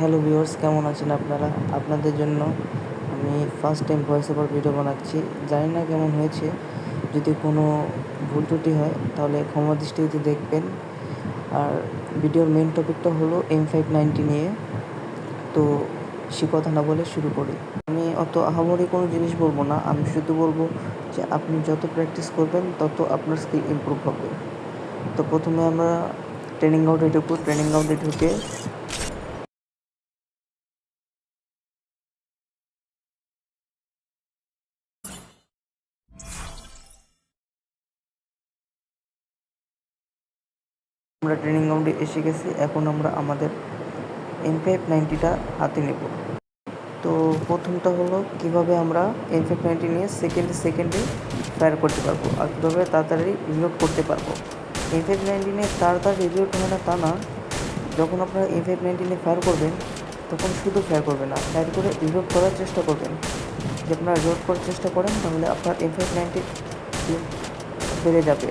Hello viewers, কেমন আছেন আপনারা? আপনাদের জন্য আমি first time voice over video বানাচ্ছি। জানি না কেমন হয়েছে। যদি কোনো ভুল ত্রুটি হয় তাহলে ক্ষমা দৃষ্টিতে দেখবেন। আর ভিডিওর মেন টপিকটা হলো M590 নিয়ে। তো সে কথা না বলে শুরু করি। আমি অত আহামরি কোনো জিনিস বলবো না, আমি শুধু বলবো যে আপনি যত প্র্যাকটিস করবেন তত আপনার স্কিল ইমপ্রুভ হবে। তো প্রথমে আমরা ট্রেনিং গ্রাউন্ডে ঢুকে আমরা ট্রেনিং গ্রাউন্ডে এসে গেছি। এখন আমরা আমাদের M590টা হাতে নেব। তো প্রথমটা হলো কীভাবে আমরা M590 নিয়ে সেকেন্ডে ফায়ার করতে পারবো আর কীভাবে তাড়াতাড়ি রিলোড করতে পারবো। M590 নিয়ে তাড়াতাড়ি রিলোড হয় না তা না, যখন আপনারা M590 নিয়ে ফায়ার করবেন তখন শুধু ফায়ার করবেন না, ফায়ার করে রিলোড করার চেষ্টা করবেন। যদি আপনারা রিলোড করার চেষ্টা করেন তাহলে আপনার M590 বেড়ে যাবে,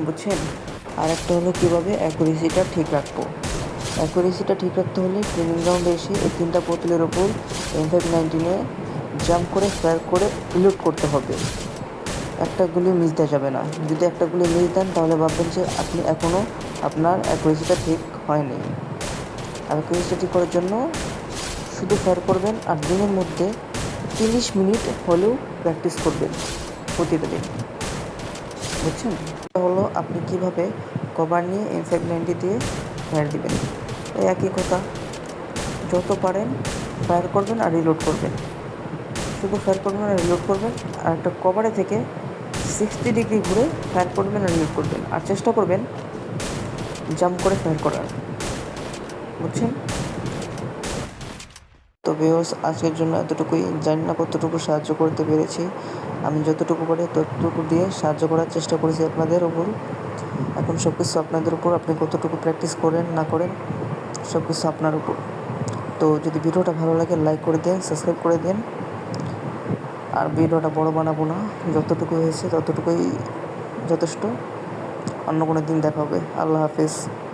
বুঝছেন? আর একটা হলো কীভাবে অ্যাকুরেসিটা ঠিক রাখতে হলে ট্রেনিং গ্রাউন্ডে এসে এই 3টা বোতলের ওপর M590 জাম্প করে ফায়ার করে রিলোড করতে হবে। একটা গুলি মিস দেওয়া যাবে না। যদি একটা গুলি মিস দেন তাহলে ভাববেন যে আপনি এখনও আপনার অ্যাকুরেসিটা ঠিক হয়নি। আর অ্যাকুরেসিটা ঠিক করার জন্য শুধু ফায়ার করবেন আর দিনের মধ্যে 30 মিনিট হলেও প্র্যাকটিস করবেন প্রতিটা দিন, বুঝছেন? এটা হলো আপনি কীভাবে কভার নিয়ে M590 দিয়ে ফায়ার দিবেন। এই একই কথা, যত পারেন ফায়ার করবেন আর রিলোড করবেন। শুধু ফায়ার করবেন আর রিলোড করবেন, আর একটা কভারে থেকে 60 ডিগ্রি ঘুরে ফায়ার করবেন আর রিলোড করবেন। আর চেষ্টা করবেন জাম্প করে ফায়ার করার, বুঝছেন? তো ভিউয়ার্স, আজকের জন্য এতটুকুই। জানি না কতটুকু সাহায্য করতে পেরেছি। আমি যতটুকু পারি ততটুকু দিয়ে সাহায্য করার চেষ্টা করেছি আপনাদের উপর। এখন সব কিছু আপনাদের উপর, আপনি কতটুকু প্র্যাকটিস করেন না করেন সব কিছু আপনার উপর। তো যদি ভিডিওটা ভালো লাগে লাইক করে দেন, সাবস্ক্রাইব করে দেন। আর ভিডিওটা বড় বানাবো না, যতটুকু হয়েছে ততটুকুই যথেষ্ট। অন্য কোনো দিন দেখা হবে। আল্লাহ হাফেজ।